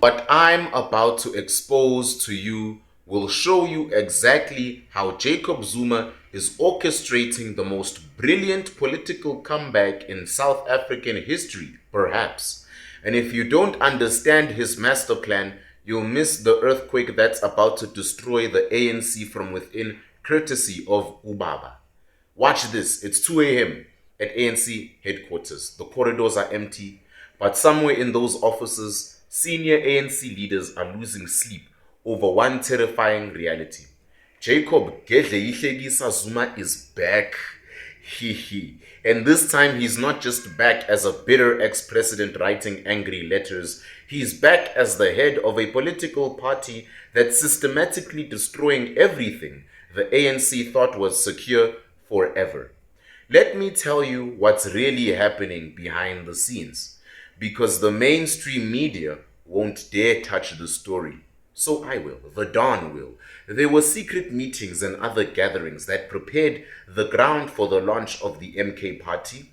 What I'm about to expose to you will show you exactly how Jacob Zuma is orchestrating the most brilliant political comeback in South African history, perhaps. And if you don't understand his master plan, you'll miss the earthquake that's about to destroy the ANC from within, courtesy of Ubaba. Watch this. It's 2 a.m. at ANC headquarters. The corridors are empty, but somewhere in those offices, senior ANC leaders are losing sleep over one terrifying reality. Jacob Gedleyihlekisa Zuma is back. He. And this time he's not just back as a bitter ex-president writing angry letters. He's back as the head of a political party that's systematically destroying everything the ANC thought was secure forever. Let me tell you what's really happening behind the scenes, because the mainstream media won't dare touch the story. So I will. The Dawn will. There were secret meetings and other gatherings that prepared the ground for the launch of the MK party,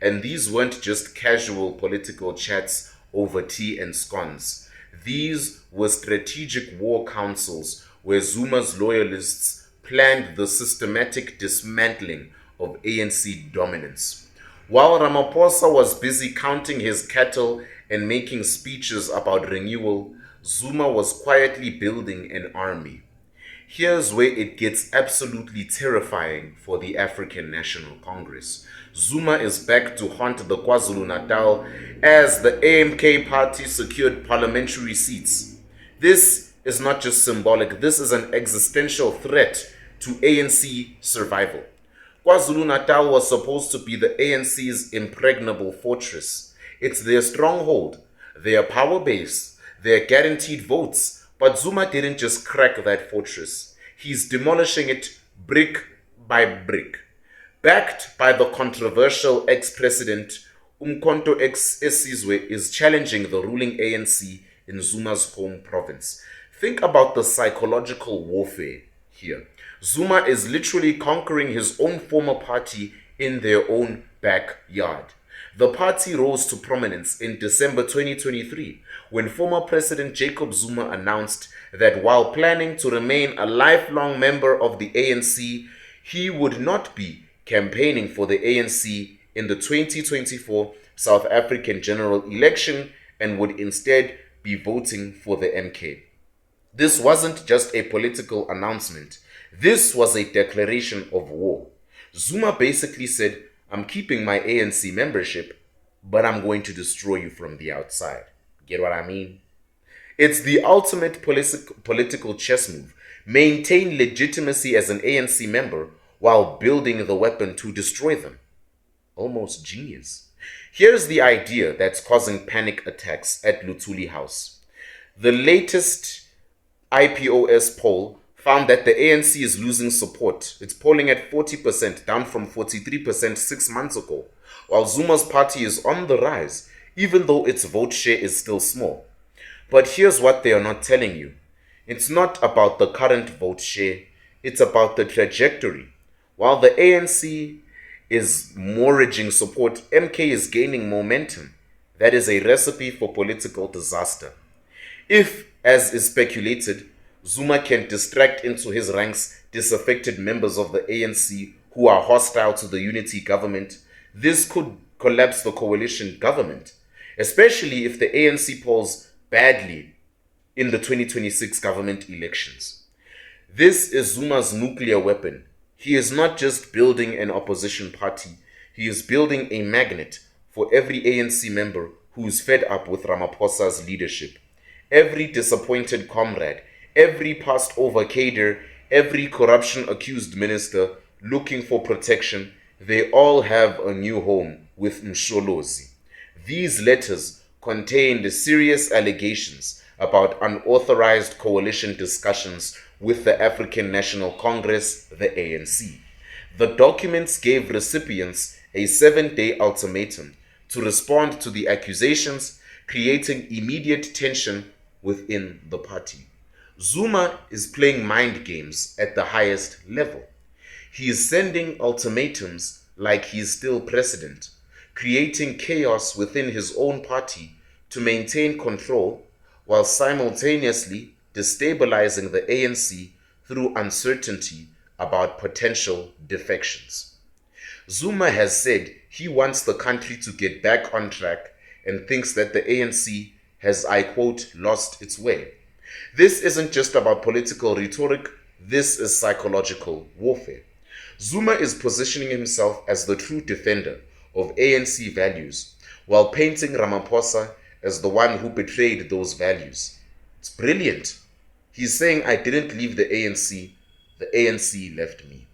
and these weren't just casual political chats over tea and scones. These were strategic war councils where Zuma's loyalists planned the systematic dismantling of ANC dominance. While Ramaphosa was busy counting his cattle and making speeches about renewal, Zuma was quietly building an army. Here's where it gets absolutely terrifying for the African National Congress. Zuma is back to haunt the KwaZulu-Natal as the AMK party secured parliamentary seats. This is not just symbolic, this is an existential threat to ANC survival. KwaZulu-Natal was supposed to be the ANC's impregnable fortress. It's their stronghold, their power base, their guaranteed votes. But Zuma didn't just crack that fortress. He's demolishing it brick by brick. Backed by the controversial ex-president, Umkhonto Esizwe is challenging the ruling ANC in Zuma's home province. Think about the psychological warfare here. Zuma is literally conquering his own former party in their own backyard. The party rose to prominence in December 2023 when former President Jacob Zuma announced that while planning to remain a lifelong member of the ANC, he would not be campaigning for the ANC in the 2024 South African general election and would instead be voting for the MK. This wasn't just a political announcement. This was a declaration of war. Zuma basically said, I'm keeping my ANC membership, but I'm going to destroy you from the outside. Get what I mean? It's the ultimate political chess move. Maintain legitimacy as an ANC member while building the weapon to destroy them. Almost genius. Here's the idea that's causing panic attacks at Luthuli House. The latest IPOS poll found that the ANC is losing support. It's polling at 40%, down from 43% 6 months ago, while Zuma's party is on the rise, even though its vote share is still small. But here's what they are not telling you. It's not about the current vote share, it's about the trajectory. While the ANC is mortgaging support, MK is gaining momentum. That is a recipe for political disaster. If, as is speculated, Zuma can distract into his ranks disaffected members of the ANC who are hostile to the unity government, this could collapse the coalition government, especially if the ANC polls badly in the 2026 government elections. This is Zuma's nuclear weapon. He is not just building an opposition party, he is building a magnet for every ANC member who is fed up with Ramaphosa's leadership. Every disappointed comrade, every passed over cadre, every corruption-accused minister looking for protection, they all have a new home with Msholozi. These letters contained serious allegations about unauthorized coalition discussions with the African National Congress, the ANC. The documents gave recipients a 7-day ultimatum to respond to the accusations, creating immediate tension within the party. Zuma is playing mind games at the highest level. He is sending ultimatums like he is still president, creating chaos within his own party to maintain control while simultaneously destabilizing the ANC through uncertainty about potential defections. Zuma has said he wants the country to get back on track and thinks that the ANC has, I quote, lost its way. This isn't just about political rhetoric, this is psychological warfare. Zuma is positioning himself as the true defender of ANC values, while painting Ramaphosa as the one who betrayed those values. It's brilliant. He's saying, I didn't leave the ANC left me.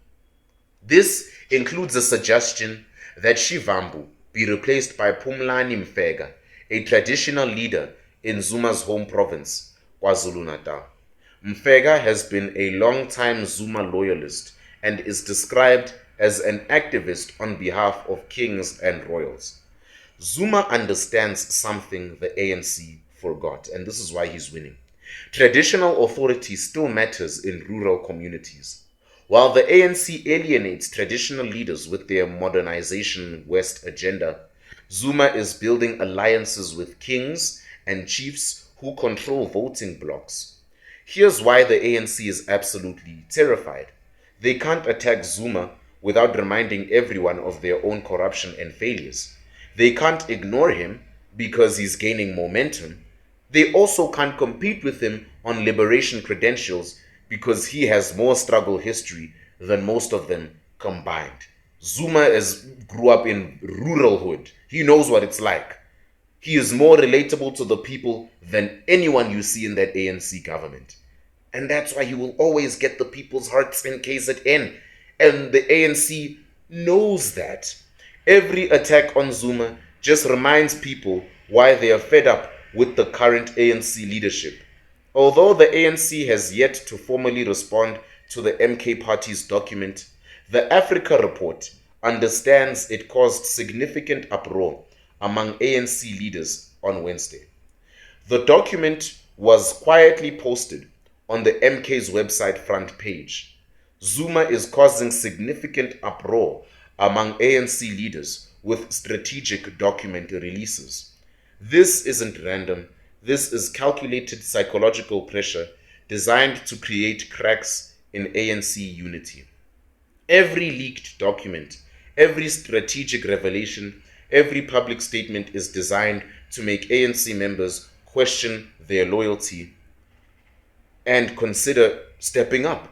This includes a suggestion that Shivambu be replaced by Phumlani Mfeka, a traditional leader in Zuma's home province, KwaZulu-Natal. Mfeka has been a long-time Zuma loyalist and is described as an activist on behalf of kings and royals. Zuma understands something the ANC forgot, and this is why he's winning. Traditional authority still matters in rural communities. While the ANC alienates traditional leaders with their modernization West agenda, Zuma is building alliances with kings and chiefs who control voting blocks. Here's why the ANC is absolutely terrified. They can't attack Zuma without reminding everyone of their own corruption and failures. They can't ignore him because he's gaining momentum. They also can't compete with him on liberation credentials because he has more struggle history than most of them combined. Zuma grew up in rural hood. He knows what it's like. He is more relatable to the people than anyone you see in that ANC government. And that's why he will always get the people's hearts in KZN. And the ANC knows that. Every attack on Zuma just reminds people why they are fed up with the current ANC leadership. Although the ANC has yet to formally respond to the MK Party's document, the Africa report understands it caused significant uproar among ANC leaders on Wednesday. The document was quietly posted on the MK's website front page. Zuma is causing significant uproar among ANC leaders with strategic document releases. This isn't random. This is calculated psychological pressure designed to create cracks in ANC unity. Every leaked document, every strategic revelation, every public statement is designed to make ANC members question their loyalty and consider stepping up.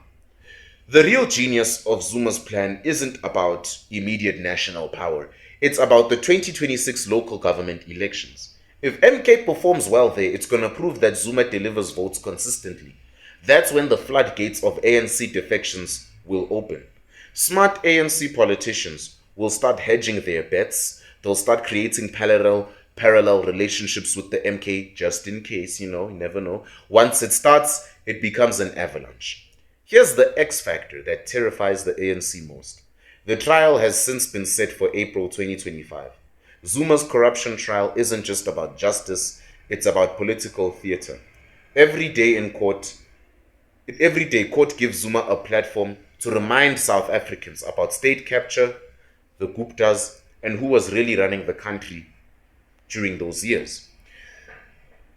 The real genius of Zuma's plan isn't about immediate national power. It's about the 2026 local government elections. If MK performs well there, it's going to prove that Zuma delivers votes consistently. That's when the floodgates of ANC defections will open. Smart ANC politicians will start hedging their bets. They'll start creating parallel relationships with the MK just in case, you never know. Once it starts, it becomes an avalanche. Here's the X factor that terrifies the ANC most. The trial has since been set for April 2025. Zuma's corruption trial isn't just about justice, it's about political theater. Every day, court gives Zuma a platform to remind South Africans about state capture, the Guptas, and who was really running the country during those years.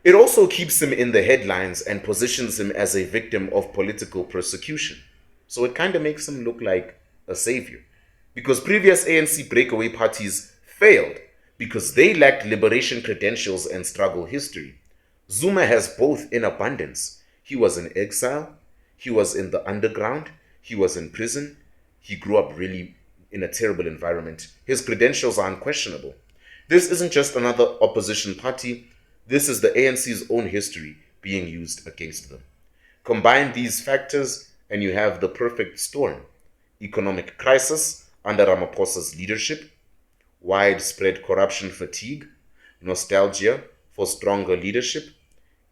It also keeps him in the headlines and positions him as a victim of political persecution. So it kind of makes him look like a savior. Because previous ANC breakaway parties failed because they lacked liberation credentials and struggle history. Zuma has both in abundance. He was in exile, he was in the underground, he was in prison, he grew up really in a terrible environment. His credentials are unquestionable. This isn't just another opposition party. This is the ANC's own history being used against them. Combine these factors and you have the perfect storm. Economic crisis under Ramaphosa's leadership, widespread corruption fatigue, nostalgia for stronger leadership,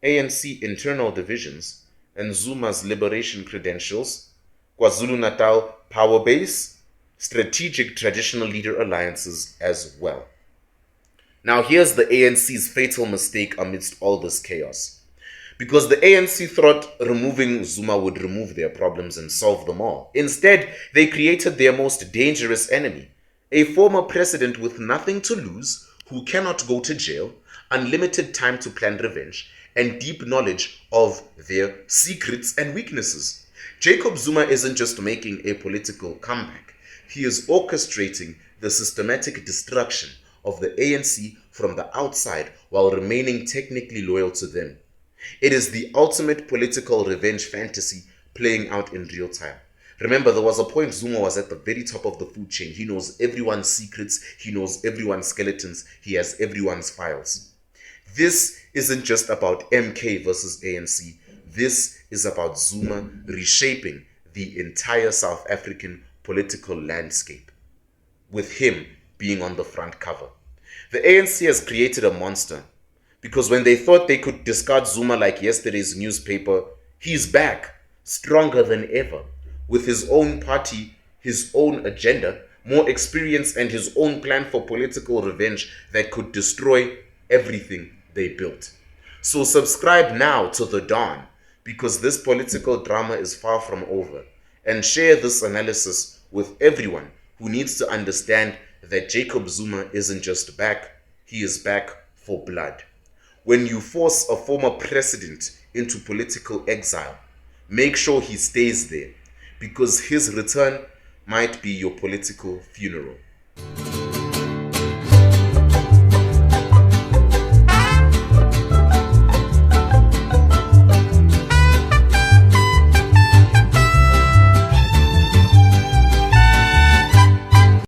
ANC internal divisions, and Zuma's liberation credentials, KwaZulu-Natal power base, strategic traditional leader alliances as well. Now here's the ANC's fatal mistake amidst all this chaos. Because the ANC thought removing Zuma would remove their problems and solve them all. Instead, they created their most dangerous enemy, a former president with nothing to lose, who cannot go to jail, unlimited time to plan revenge, and deep knowledge of their secrets and weaknesses. Jacob Zuma isn't just making a political comeback, he is orchestrating the systematic destruction of the ANC from the outside while remaining technically loyal to them. It is the ultimate political revenge fantasy playing out in real time. Remember, there was a point Zuma was at the very top of the food chain. He knows everyone's secrets, he knows everyone's skeletons, he has everyone's files. This isn't just about MK versus ANC. This is about Zuma reshaping the entire South African political landscape, with him being on the front cover. The ANC has created a monster because when they thought they could discard Zuma like yesterday's newspaper, he's back, stronger than ever, with his own party, his own agenda, more experience, and his own plan for political revenge that could destroy everything they built. So subscribe now to The Dawn, because this political drama is far from over, and share this analysis with everyone who needs to understand that Jacob Zuma isn't just back, he is back for blood. When you force a former president into political exile, make sure he stays there, because his return might be your political funeral.